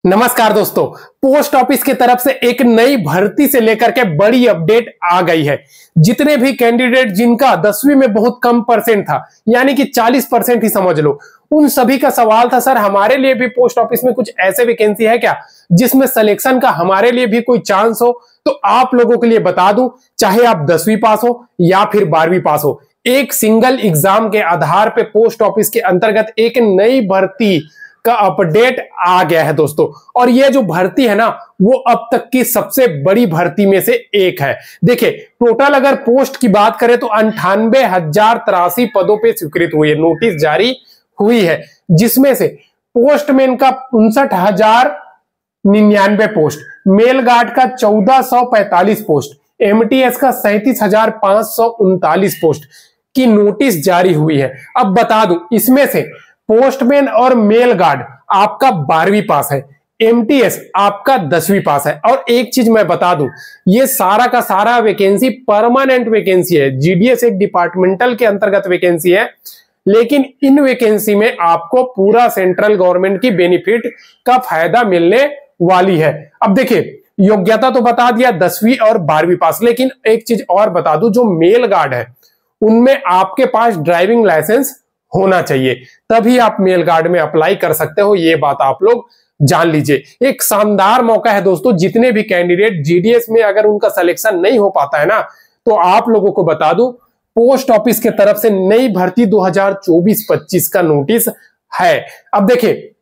नमस्कार दोस्तों, post office की तरफ से एक नई भर्ती से लेकर के बड़ी अपडेट आ गई है। जितने भी कैंडिडेट जिनका 10वीं में बहुत कम परसेंट था, यानी कि 40% ही समझ लो, उन सभी का सवाल था, सर हमारे लिए भी पोस्ट ऑफिस में कुछ ऐसे वैकेंसी है क्या जिसमें सिलेक्शन का हमारे लिए भी कोई चांस हो। तो आप लोगों के लिए बता दूं, चाहे आप 10वीं पास हो या फिर 12वीं पास हो, एक सिंगल एग्जाम के आधार पर पोस्ट ऑफिस के अंतर्गत एक नई भर्ती का अपडेट आ गया है दोस्तों। और ये जो भर्ती है ना, वो अब तक की सबसे बड़ी भर्ती में से एक है। देखिए, टोटल अगर पोस्ट की बात करें तो 98,083 पदों पे स्वीकृत हुई है, नोटिस जारी हुई है, जिसमें से पोस्टमैन का 59,099 पोस्ट, मेल गार्ड का 1445 पोस्ट, एमटीएस का 37,539 पोस्ट की नोटिस जारी हुई है। अब बता दूं, इसमें से पोस्टमैन और मेल गार्ड आपका 12वीं पास है, एमटीएस आपका 10वीं पास है। और एक चीज मैं बता दूं, ये सारा का सारा वैकेंसी परमानेंट वैकेंसी है। जीडीएस एक डिपार्टमेंटल के अंतर्गत वैकेंसी है, लेकिन इन वैकेंसी में आपको पूरा सेंट्रल गवर्नमेंट की बेनिफिट का फायदा मिलने वाली है। अब देखिए, योग्यता तो बता दिया 10वीं और 12वीं पास, लेकिन एक चीज और बता दूं, जो मेल गार्ड है उनमें आपके पास ड्राइविंग लाइसेंस होना चाहिए, तभी आप मेल गार्ड में अप्लाई कर सकते हो। ये बात आप लोग जान लीजिए। एक शानदार मौका है दोस्तों, जितने भी कैंडिडेट जीडीएस में अगर उनका सिलेक्शन नहीं हो पाता है ना, तो आप लोगों को बता दूं, पोस्ट ऑफिस के तरफ से नई भर्ती 2024-25 का नोटिस है। अब देखिए,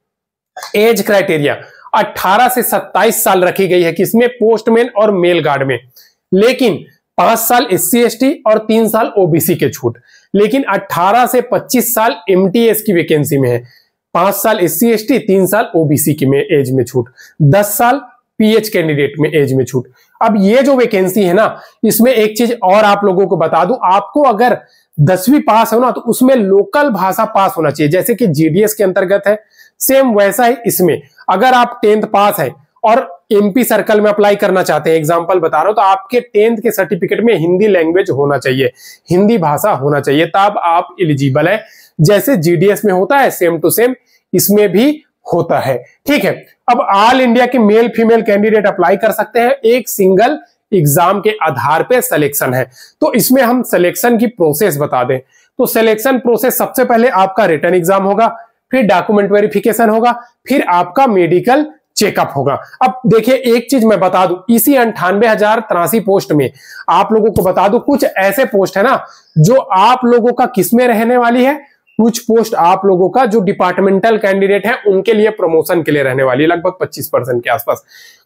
एज क्राइटेरिया 18 से 27 साल रखी गई है, किसमें? पोस्टमैन और मेल गार्ड में, लेकिन 5 साल SC ST और 3 साल ओबीसी के छूट। लेकिन 18 से 25 साल एमटीएस की वैकेंसी में है, 5 साल SC ST, 3 साल ओबीसी की में एज में छूट, 10 साल पीएच कैंडिडेट में एज में छूट। अब ये जो वैकेंसी है ना, इसमें एक चीज और आप लोगों को बता दूं, आपको अगर 10वीं पास हो ना, तो उसमें लोकल भाषा पास होना चाहिए, जैसे कि जीडीएस के अंतर्गत है, सेम वैसा ही इसमें। अगर आप 10th पास है और एमपी सर्कल में अप्लाई करना चाहते हैं, एग्जांपल बता रहा हूं, तो आपके 10th के सर्टिफिकेट में हिंदी लैंग्वेज होना चाहिए, हिंदी भाषा होना चाहिए, तब आप एलिजिबल है। जैसे जीडीएस में होता है, सेम टू सेम इसमें भी होता है। ठीक है, अब ऑल इंडिया के मेल फीमेल कैंडिडेट अप्लाई कर सकते हैं, एक सिंगल एग्जाम के आधार पे सिलेक्शन है। तो इसमें हम सिलेक्शन की प्रोसेस बता दें, तो सिलेक्शन प्रोसेस सबसे पहले आपका रिटन एग्जाम होगा, फिर डॉक्यूमेंट वेरिफिकेशन होगा, फिर आपका मेडिकल चेकअप होगा। अब देखिए, एक चीज मैं बता दूं, इसी 98,083 पोस्ट में आप लोगों को बता दूं, कुछ ऐसे पोस्ट है ना जो आप लोगों का किसमें रहने वाली है, कुछ पोस्ट आप लोगों का जो डिपार्टमेंटल कैंडिडेट है उनके लिए प्रमोशन के लिए रहने वाली है, लगभग 25% के आसपास।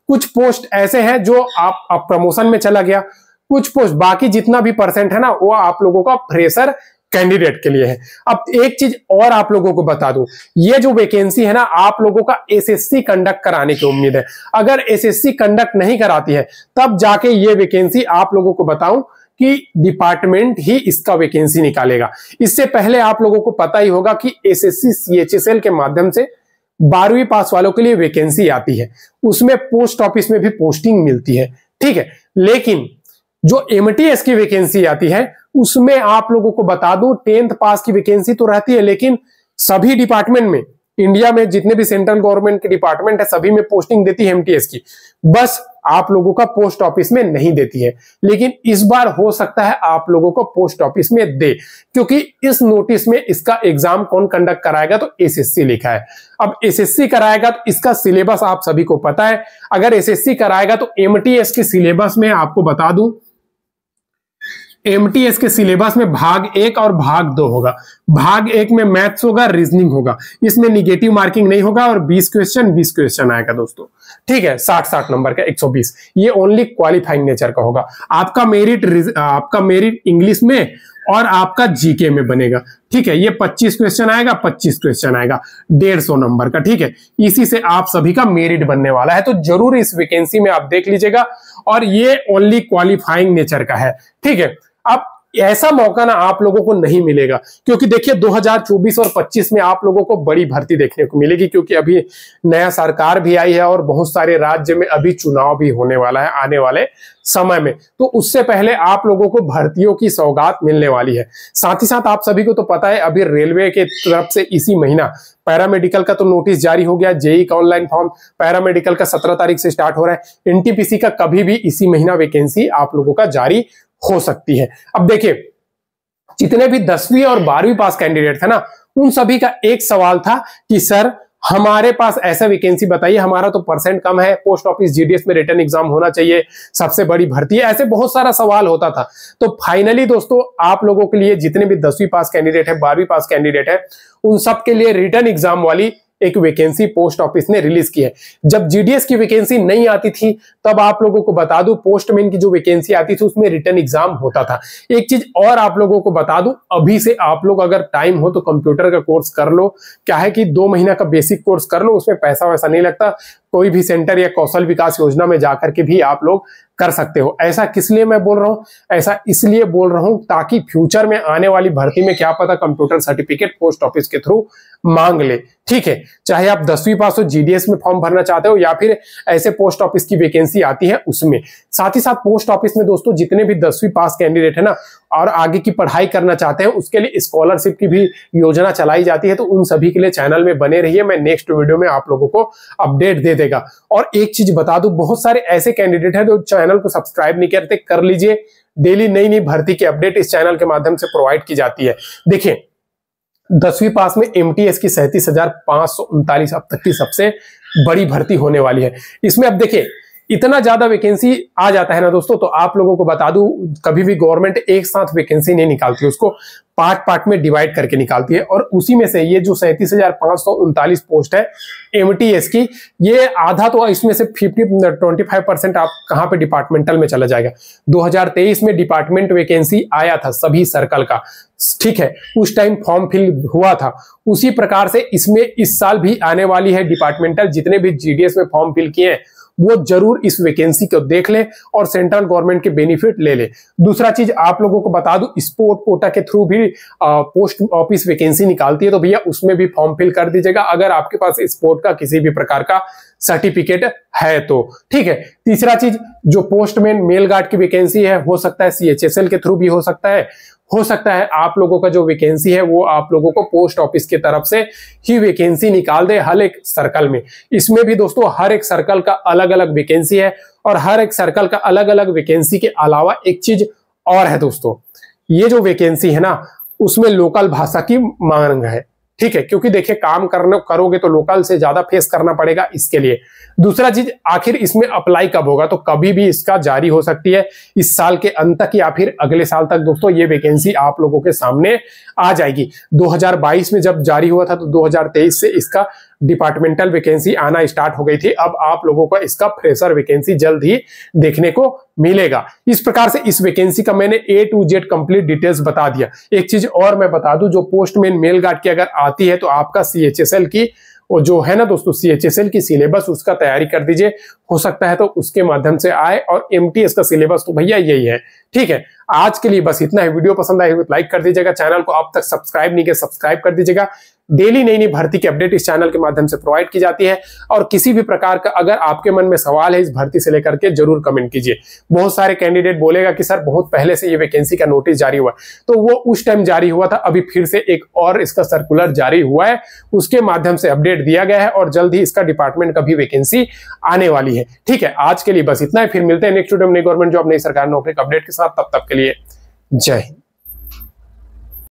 कुछ पोस्ट ऐसे हैं जो आप प्रमोशन में चला गया, कुछ पोस्ट बाकी जितना भी परसेंट है ना, वो आप लोगों का फ्रेशर कैंडिडेट के लिए है। अब एक चीज और आप लोगों को बता दूं, ये जो वैकेंसी है ना, आप लोगों का एसएससी कंडक्ट कराने की उम्मीद है। अगर एसएससी कंडक्ट नहीं कराती है, तब जाके ये वैकेंसी आप लोगों को बताऊं कि डिपार्टमेंट ही इसका वैकेंसी निकालेगा। इससे पहले आप लोगों को पता ही होगा कि एसएससी CHSL के माध्यम से 12वीं पास वालों के लिए वैकेंसी आती है, उसमें पोस्ट ऑफिस में भी पोस्टिंग मिलती है। ठीक है, लेकिन जो एमटीएस की वैकेंसी आती है, उसमें आप लोगों को बता दूं, 10th पास की वैकेंसी तो रहती है, लेकिन सभी डिपार्टमेंट में, इंडिया में जितने भी सेंट्रल गवर्नमेंट के डिपार्टमेंट है, सभी में पोस्टिंग देती है एमटीएस की, बस आप लोगों का पोस्ट ऑफिस में नहीं देती है। लेकिन इस बार हो सकता है आप लोगों को पोस्ट ऑफिस में दे, क्योंकि इस नोटिस में इसका एग्जाम कौन कंडक्ट कराएगा, तो एसएससी लिखा है। अब एसएससी कराएगा तो इसका सिलेबस आप सभी को पता है। अगर एसएससी कराएगा तो एमटीएस के सिलेबस में आपको बता दूं, एमटीएस के सिलेबस में भाग 1 और भाग 2 होगा। भाग 1 में मैथ्स होगा, रीजनिंग होगा, इसमें निगेटिव मार्किंग नहीं होगा, और 20 क्वेश्चन आएगा दोस्तों। ठीक है, 60 नंबर का 120, ये ओनली क्वालिफाइंग नेचर का होगा। आपका मेरिट इंग्लिश में और आपका जीके में बनेगा। ठीक है, ये 25 क्वेश्चन आएगा, 25 क्वेश्चन आएगा, 150 नंबर का। ठीक है, इसी से आप सभी का मेरिट बनने वाला है, तो जरूर इस वैकेंसी में आप देख लीजिएगा, और ये ओनली क्वालिफाइंग नेचर का है। ठीक है, अब ऐसा मौका ना आप लोगों को नहीं मिलेगा, क्योंकि देखिए 2024 और 25 में आप लोगों को बड़ी भर्ती देखने को मिलेगी, क्योंकि अभी नया सरकार भी आई है और बहुत सारे राज्य में अभी चुनाव भी होने वाला है आने वाले समय में। तो उससे पहले आप लोगों को भर्तियों की सौगात मिलने वाली है। साथ ही साथ आप सभी को तो पता है अभी रेलवे के तरफ से इसी महीना पैरामेडिकल का तो नोटिस जारी हो गया, जेई का ऑनलाइन फॉर्म पैरामेडिकल का 17 तारीख से स्टार्ट हो रहा है। एनटीपीसी का कभी भी इसी महीना वैकेंसी आप लोगों का जारी हो सकती है। अब देखिए जितने भी 10वीं और 12वीं पास कैंडिडेट थे ना, उन सभी का एक सवाल था कि सर हमारे पास ऐसा वैकेंसी बताइए, हमारा तो परसेंट कम है, पोस्ट ऑफिस जीडीएस में रिटर्न एग्जाम होना चाहिए, सबसे बड़ी भर्ती है, ऐसे बहुत सारा सवाल होता था। तो फाइनली दोस्तों आप लोगों के लिए जितने भी 10वीं पास कैंडिडेट है, 12वीं पास कैंडिडेट है, उन सब के लिए रिटर्न एग्जाम वाली एक वैकेंसी पोस्ट ऑफिस ने रिलीज की है। जब जीडीएस की वैकेंसी नहीं आती थी तब आप लोगों को बता दूं पोस्टमैन की जो वैकेंसी आती थी उसमें रिटर्न एग्जाम होता था। एक चीज और आप लोगों को बता दूं, अभी से आप लोग अगर टाइम हो तो कंप्यूटर का कोर्स कर लो। क्या है कि 2 महीना का बेसिक कोर्स कर लो, उसमें पैसा वैसा नहीं लगता। कोई भी सेंटर या कौशल विकास योजना में जाकर के भी आप लोग कर सकते हो। ऐसा किस लिए मैं बोल रहा हूं? ऐसा इसलिए बोल रहा हूं ताकि फ्यूचर में आने वाली भर्ती में क्या पता कंप्यूटर सर्टिफिकेट पोस्ट ऑफिस के थ्रू मांग ले। ठीक है, चाहे आप 10वीं पास हो, जीडीएस में फॉर्म भरना चाहते हो या फिर ऐसे पोस्ट ऑफिस की वैकेंसी आती है उसमें। साथ ही साथ पोस्ट ऑफिस में दोस्तों जितने भी 10वीं पास कैंडिडेट है ना और आगे की पढ़ाई करना चाहते हैं उसके लिए स्कॉलरशिप की भी योजना चलाई जाती है। तो उन सभी के लिए चैनल में बने रहिए, मैं नेक्स्ट वीडियो में आप लोगों को अपडेट दे देगा। और एक चीज बता दूं, बहुत सारे ऐसे कैंडिडेट हैं जो चैनल को सब्सक्राइब नहीं करते, कर लीजिए। डेली नई नई भर्ती की अपडेट इस चैनल के माध्यम से प्रोवाइड की जाती है। देखिए 10वीं पास में एमटीएस की 37,539 अब तक की सबसे बड़ी भर्ती होने वाली है। इसमें अब देखिए इतना ज्यादा वैकेंसी आ जाता है ना दोस्तों, तो आप लोगों को बता दूं कभी भी गवर्नमेंट एक साथ वैकेंसी नहीं निकालती, उसको पार्ट में डिवाइड करके निकालती है। और उसी में से ये जो 37,539 पोस्ट है एमटीएस की, ये आधा तो इसमें से 25% आप कहां पे डिपार्टमेंटल में चला जाएगा। 2023 में डिपार्टमेंट वैकेंसी आया था सभी सर्कल का, ठीक है, उस टाइम फॉर्म फिल हुआ था। उसी प्रकार से इसमें इस साल भी आने वाली है डिपार्टमेंटल। जितने भी जीडीएस में फॉर्म फिल किए हैं वो जरूर इस वैकेंसी को देख ले और सेंट्रल गवर्नमेंट के बेनिफिट ले ले। दूसरा चीज आप लोगों को बता दूं, स्पोर्ट कोटा के थ्रू भी पोस्ट ऑफिस वैकेंसी निकालती है, तो भैया उसमें भी फॉर्म फिल कर दीजिएगा अगर आपके पास स्पोर्ट का किसी भी प्रकार का सर्टिफिकेट है तो। ठीक है, तीसरा चीज जो पोस्टमैन मेल गार्ड की वैकेंसी है, हो सकता है सीएचएसएल के थ्रू भी हो सकता है आप लोगों का जो वैकेंसी है वो आप लोगों को पोस्ट ऑफिस की तरफ से ही वैकेंसी निकाल दे हर एक सर्कल में। इसमें भी दोस्तों हर एक सर्कल का अलग अलग वैकेंसी है और हर एक सर्कल का अलग अलग वैकेंसी के अलावा एक चीज और है दोस्तों, ये जो वैकेंसी है ना उसमें लोकल भाषा की मांग है। ठीक है, क्योंकि देखिए काम करोगे तो लोकल से ज्यादा फेस करना पड़ेगा इसके लिए। दूसरा चीज, आखिर इसमें अप्लाई कब होगा? तो कभी भी इसका जारी हो सकती है, इस साल के अंत तक या फिर अगले साल तक दोस्तों ये वैकेंसी आप लोगों के सामने आ जाएगी। 2022 में जब जारी हुआ था तो 2023 से इसका डिपार्टमेंटल वैकेंसी आना स्टार्ट हो गई थी। अब आप लोगों को इसका फ्रेशर वैकेंसी जल्द ही देखने को मिलेगा। इस प्रकार से इस वैकेंसी का मैंने A to Z complete details बता दिया। एक चीज और मैं बता दूं, जो पोस्टमैन मेल गार्ड की अगर आती है तो आपका सीएचएसएल की वो जो है ना दोस्तों, सीएचएसएल की सिलेबस उसका तैयारी कर दीजिए, हो सकता है तो उसके माध्यम से आए। और एमटीएस का सिलेबस तो भैया यही है। ठीक है, आज के लिए बस इतना है। वीडियो पसंद आए तो लाइक कर दीजिएगा, चैनल को अब तक सब्सक्राइब नहीं किया सब्सक्राइब कर दीजिएगा। डेली नई नई भर्ती की अपडेट इस चैनल के माध्यम से प्रोवाइड की जाती है। और किसी भी प्रकार का अगर आपके मन में सवाल है इस भर्ती से लेकर के जरूर कमेंट कीजिए। बहुत सारे कैंडिडेट बोलेगा कि सर बहुत पहले से ये वैकेंसी का नोटिस जारी हुआ, तो वो उस टाइम जारी हुआ था, अभी फिर से एक और इसका सर्कुलर जारी हुआ है, उसके माध्यम से अपडेट दिया गया है और जल्द ही इसका डिपार्टमेंट का भी वैकेंसी आने वाली है। ठीक है, आज के लिए बस इतना है, फिर मिलते हैं नेक्स्ट वीडियो में नई गवर्नमेंट जॉब नई सरकारी नौकरी का अपडेट के साथ। तब तक के लिए जय हिंद।